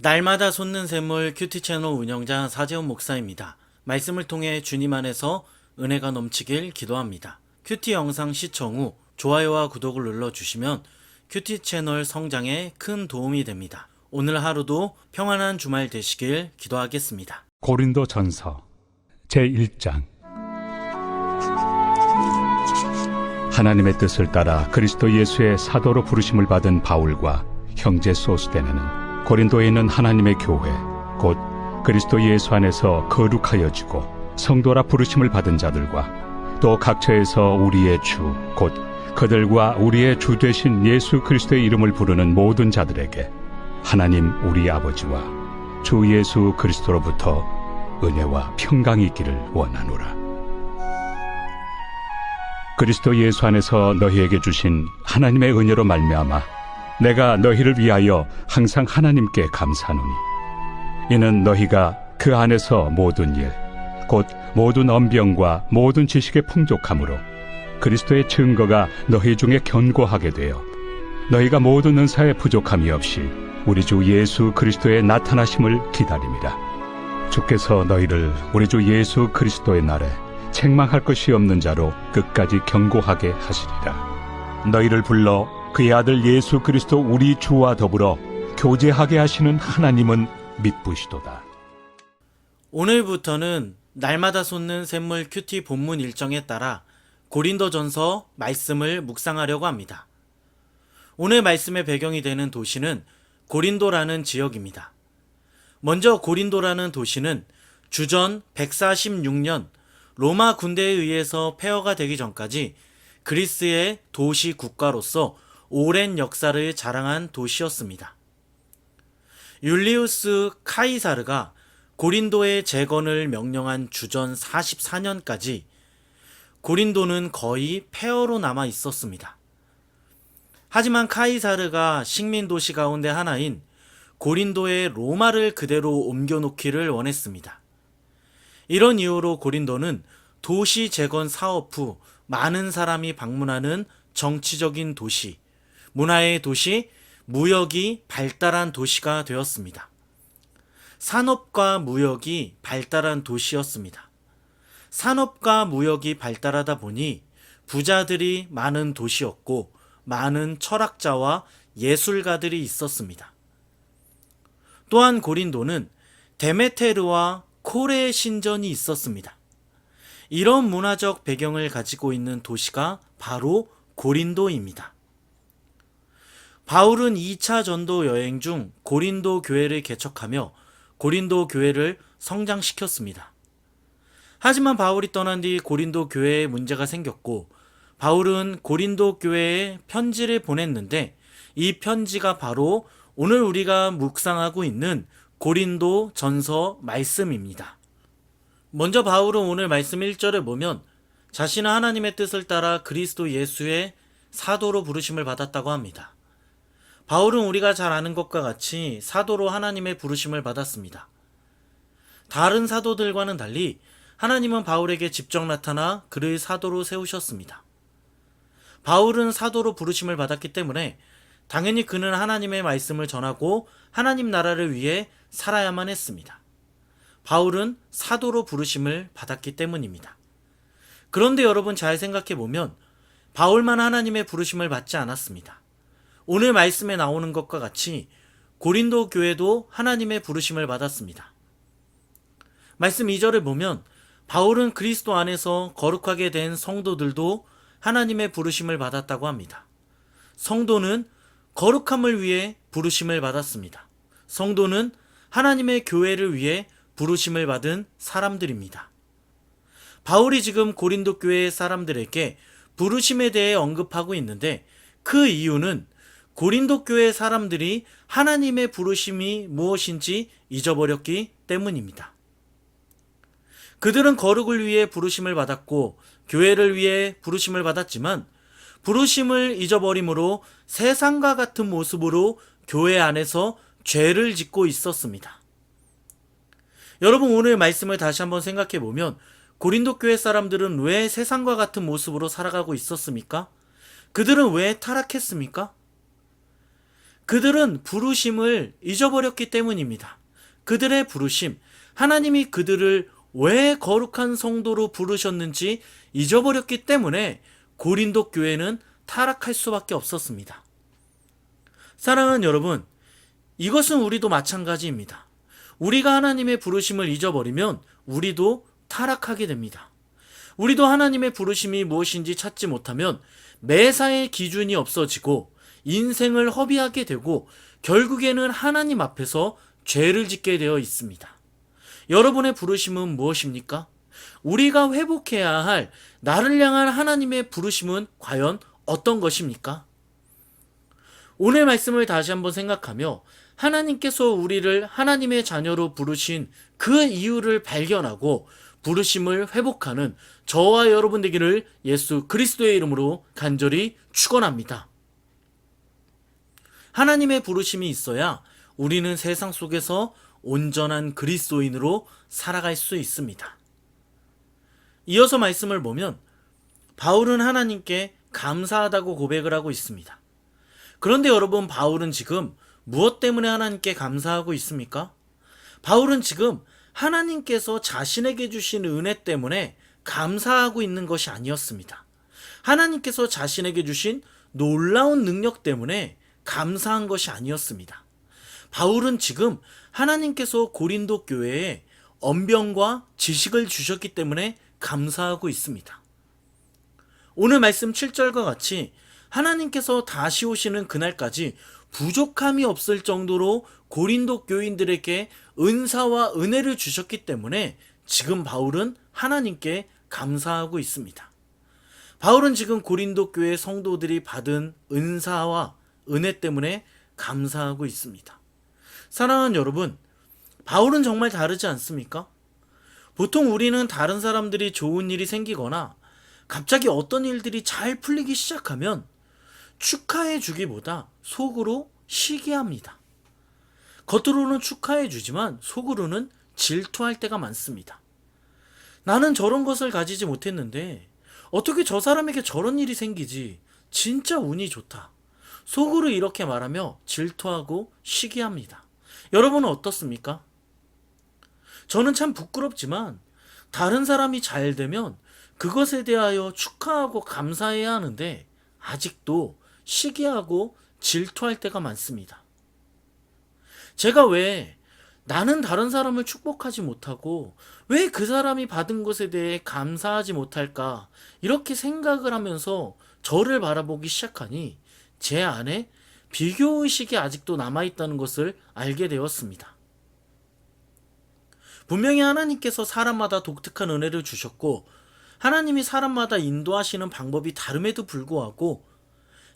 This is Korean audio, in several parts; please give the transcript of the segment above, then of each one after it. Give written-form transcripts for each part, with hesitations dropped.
날마다 솟는 샘물 큐티 채널 운영자 사재훈 목사입니다. 말씀을 통해 주님 안에서 은혜가 넘치길 기도합니다. 큐티 영상 시청 후 좋아요와 구독을 눌러주시면 큐티 채널 성장에 큰 도움이 됩니다. 오늘 하루도 평안한 주말 되시길 기도하겠습니다. 고린도 전서 제1장. 하나님의 뜻을 따라 그리스도 예수의 사도로 부르심을 받은 바울과 형제 소스데네는 고린도에 있는 하나님의 교회 곧 그리스도 예수 안에서 거룩하여지고 성도라 부르심을 받은 자들과 또 각처에서 우리의 주 곧 그들과 우리의 주 되신 예수 그리스도의 이름을 부르는 모든 자들에게 하나님 우리 아버지와 주 예수 그리스도로부터 은혜와 평강이 있기를 원하노라. 그리스도 예수 안에서 너희에게 주신 하나님의 은혜로 말미암아 내가 너희를 위하여 항상 하나님께 감사하노니 이는 너희가 그 안에서 모든 일 곧 모든 언병과 모든 지식의 풍족함으로 그리스도의 증거가 너희 중에 견고하게 되어 너희가 모든 은사에 부족함이 없이 우리 주 예수 그리스도의 나타나심을 기다림이라. 주께서 너희를 우리 주 예수 그리스도의 날에 책망할 것이 없는 자로 끝까지 견고하게 하시리라. 너희를 불러 그의 아들 예수 그리스도 우리 주와 더불어 교제하게 하시는 하나님은 믿부시도다. 오늘부터는 날마다 솟는 샘물 큐티 본문 일정에 따라 고린도전서 말씀을 묵상하려고 합니다. 오늘 말씀의 배경이 되는 도시는 고린도라는 지역입니다. 먼저 고린도라는 도시는 주전 146년 로마 군대에 의해서 폐허가 되기 전까지 그리스의 도시 국가로서 오랜 역사를 자랑한 도시였습니다. 율리우스 카이사르가 고린도의 재건을 명령한 주전 44년까지 고린도는 거의 폐허로 남아 있었습니다. 하지만 카이사르가 식민 도시 가운데 하나인 고린도의 로마를 그대로 옮겨놓기를 원했습니다. 이런 이유로 고린도는 도시 재건 사업 후 많은 사람이 방문하는 정치적인 도시, 문화의 도시, 무역이 발달한 도시가 되었습니다. 산업과 무역이 발달한 도시였습니다. 산업과 무역이 발달하다 보니 부자들이 많은 도시였고 많은 철학자와 예술가들이 있었습니다. 또한 고린도는 데메테르와 코레의 신전이 있었습니다. 이런 문화적 배경을 가지고 있는 도시가 바로 고린도입니다. 바울은 2차 전도 여행 중 고린도 교회를 개척하며 고린도 교회를 성장시켰습니다. 하지만 바울이 떠난 뒤 고린도 교회에 문제가 생겼고 바울은 고린도 교회에 편지를 보냈는데 이 편지가 바로 오늘 우리가 묵상하고 있는 고린도 전서 말씀입니다. 먼저 바울은 오늘 말씀 1절을 보면 자신은 하나님의 뜻을 따라 그리스도 예수의 사도로 부르심을 받았다고 합니다. 바울은 우리가 잘 아는 것과 같이 사도로 하나님의 부르심을 받았습니다. 다른 사도들과는 달리 하나님은 바울에게 직접 나타나 그를 사도로 세우셨습니다. 바울은 사도로 부르심을 받았기 때문에 당연히 그는 하나님의 말씀을 전하고 하나님 나라를 위해 살아야만 했습니다. 바울은 사도로 부르심을 받았기 때문입니다. 그런데 여러분 잘 생각해 보면 바울만 하나님의 부르심을 받지 않았습니다. 오늘 말씀에 나오는 것과 같이 고린도 교회도 하나님의 부르심을 받았습니다. 말씀 2절을 보면 바울은 그리스도 안에서 거룩하게 된 성도들도 하나님의 부르심을 받았다고 합니다. 성도는 거룩함을 위해 부르심을 받았습니다. 성도는 하나님의 교회를 위해 부르심을 받은 사람들입니다. 바울이 지금 고린도 교회의 사람들에게 부르심에 대해 언급하고 있는데 그 이유는 고린도 교회 사람들이 하나님의 부르심이 무엇인지 잊어버렸기 때문입니다. 그들은 거룩을 위해 부르심을 받았고 교회를 위해 부르심을 받았지만 부르심을 잊어버림으로 세상과 같은 모습으로 교회 안에서 죄를 짓고 있었습니다. 여러분 오늘 말씀을 다시 한번 생각해 보면 고린도 교회 사람들은 왜 세상과 같은 모습으로 살아가고 있었습니까? 그들은 왜 타락했습니까? 그들은 부르심을 잊어버렸기 때문입니다. 그들의 부르심, 하나님이 그들을 왜 거룩한 성도로 부르셨는지 잊어버렸기 때문에 고린도 교회는 타락할 수밖에 없었습니다. 사랑하는 여러분, 이것은 우리도 마찬가지입니다. 우리가 하나님의 부르심을 잊어버리면 우리도 타락하게 됩니다. 우리도 하나님의 부르심이 무엇인지 찾지 못하면 매사의 기준이 없어지고 인생을 허비하게 되고 결국에는 하나님 앞에서 죄를 짓게 되어 있습니다. 여러분의 부르심은 무엇입니까? 우리가 회복해야 할 나를 향한 하나님의 부르심은 과연 어떤 것입니까? 오늘 말씀을 다시 한번 생각하며 하나님께서 우리를 하나님의 자녀로 부르신 그 이유를 발견하고 부르심을 회복하는 저와 여러분 되기를 예수 그리스도의 이름으로 간절히 축원합니다. 하나님의 부르심이 있어야 우리는 세상 속에서 온전한 그리스도인으로 살아갈 수 있습니다. 이어서 말씀을 보면 바울은 하나님께 감사하다고 고백을 하고 있습니다. 그런데 여러분, 바울은 지금 무엇 때문에 하나님께 감사하고 있습니까? 바울은 지금 하나님께서 자신에게 주신 은혜 때문에 감사하고 있는 것이 아니었습니다. 하나님께서 자신에게 주신 놀라운 능력 때문에 감사한 것이 아니었습니다. 바울은 지금 하나님께서 고린도 교회에 언병과 지식을 주셨기 때문에 감사하고 있습니다. 오늘 말씀 7절과 같이 하나님께서 다시 오시는 그날까지 부족함이 없을 정도로 고린도 교인들에게 은사와 은혜를 주셨기 때문에 지금 바울은 하나님께 감사하고 있습니다. 바울은 지금 고린도 교회 성도들이 받은 은사와 은혜 때문에 감사하고 있습니다. 사랑하는 여러분, 바울은 정말 다르지 않습니까? 보통 우리는 다른 사람들이 좋은 일이 생기거나 갑자기 어떤 일들이 잘 풀리기 시작하면 축하해 주기보다 속으로 시기합니다. 겉으로는 축하해 주지만 속으로는 질투할 때가 많습니다. 나는 저런 것을 가지지 못했는데 어떻게 저 사람에게 저런 일이 생기지? 진짜 운이 좋다. 속으로 이렇게 말하며 질투하고 시기합니다. 여러분은 어떻습니까? 저는 참 부끄럽지만 다른 사람이 잘 되면 그것에 대하여 축하하고 감사해야 하는데 아직도 시기하고 질투할 때가 많습니다. 제가 왜 나는 다른 사람을 축복하지 못하고 왜 그 사람이 받은 것에 대해 감사하지 못할까 이렇게 생각을 하면서 저를 바라보기 시작하니 제 안에 비교의식이 아직도 남아있다는 것을 알게 되었습니다. 분명히 하나님께서 사람마다 독특한 은혜를 주셨고 하나님이 사람마다 인도하시는 방법이 다름에도 불구하고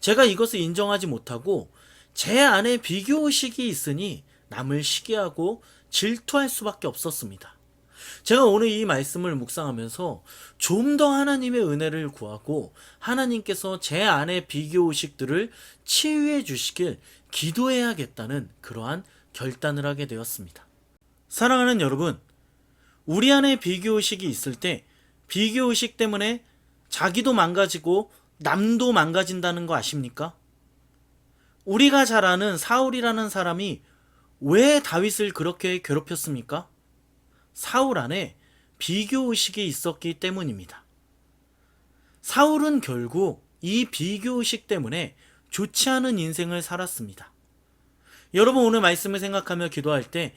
제가 이것을 인정하지 못하고 제 안에 비교의식이 있으니 남을 시기하고 질투할 수밖에 없었습니다. 제가 오늘 이 말씀을 묵상하면서 좀 더 하나님의 은혜를 구하고 하나님께서 제 안의 비교의식들을 치유해 주시길 기도해야겠다는 그러한 결단을 하게 되었습니다. 사랑하는 여러분, 우리 안에 비교의식이 있을 때 비교의식 때문에 자기도 망가지고 남도 망가진다는 거 아십니까? 우리가 잘 아는 사울이라는 사람이 왜 다윗을 그렇게 괴롭혔습니까? 사울 안에 비교의식이 있었기 때문입니다. 사울은 결국 이 비교의식 때문에 좋지 않은 인생을 살았습니다. 여러분, 오늘 말씀을 생각하며 기도할 때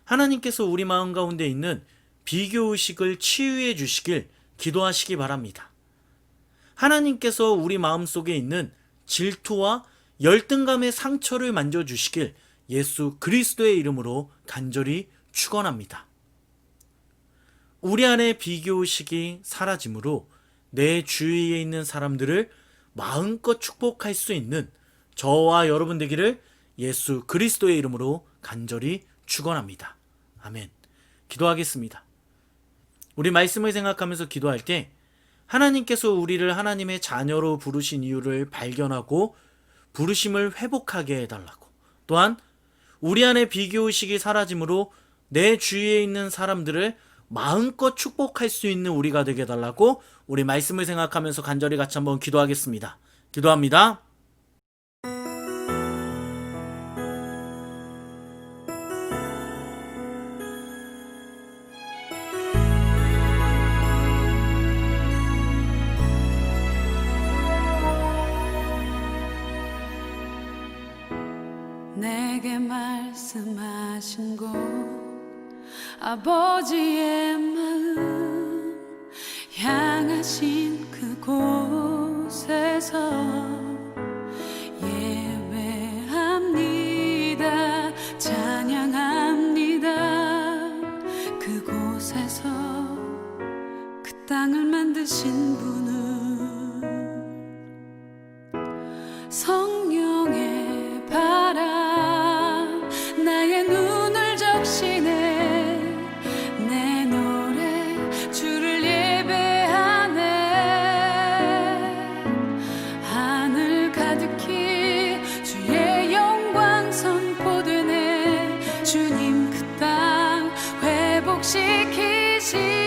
하나님께서 우리 마음 가운데 있는 비교의식을 치유해 주시길 기도하시기 바랍니다. 하나님께서 우리 마음속에 있는 질투와 열등감의 상처를 만져주시길 예수 그리스도의 이름으로 간절히 축원합니다. 우리 안에 비교의식이 사라짐으로 내 주위에 있는 사람들을 마음껏 축복할 수 있는 저와 여러분 되기를 예수 그리스도의 이름으로 간절히 축원합니다. 아멘. 기도하겠습니다. 우리 말씀을 생각하면서 기도할 때 하나님께서 우리를 하나님의 자녀로 부르신 이유를 발견하고 부르심을 회복하게 해달라고, 또한 우리 안에 비교의식이 사라짐으로 내 주위에 있는 사람들을 마음껏 축복할 수 있는 우리가 되게 해달라고 우리 말씀을 생각하면서 간절히 같이 한번 기도하겠습니다. 기도합니다. 내게 말씀하신 곳 아버지의 마음 향하신 그곳에서 예배합니다 찬양합니다 그곳에서 그 땅을 만드신 분은 성령의 바람 나의 눈을 적시네 내 노래 주를 예배하네 하늘 가득히 주의 영광 선포되네 주님 그 땅 회복시키시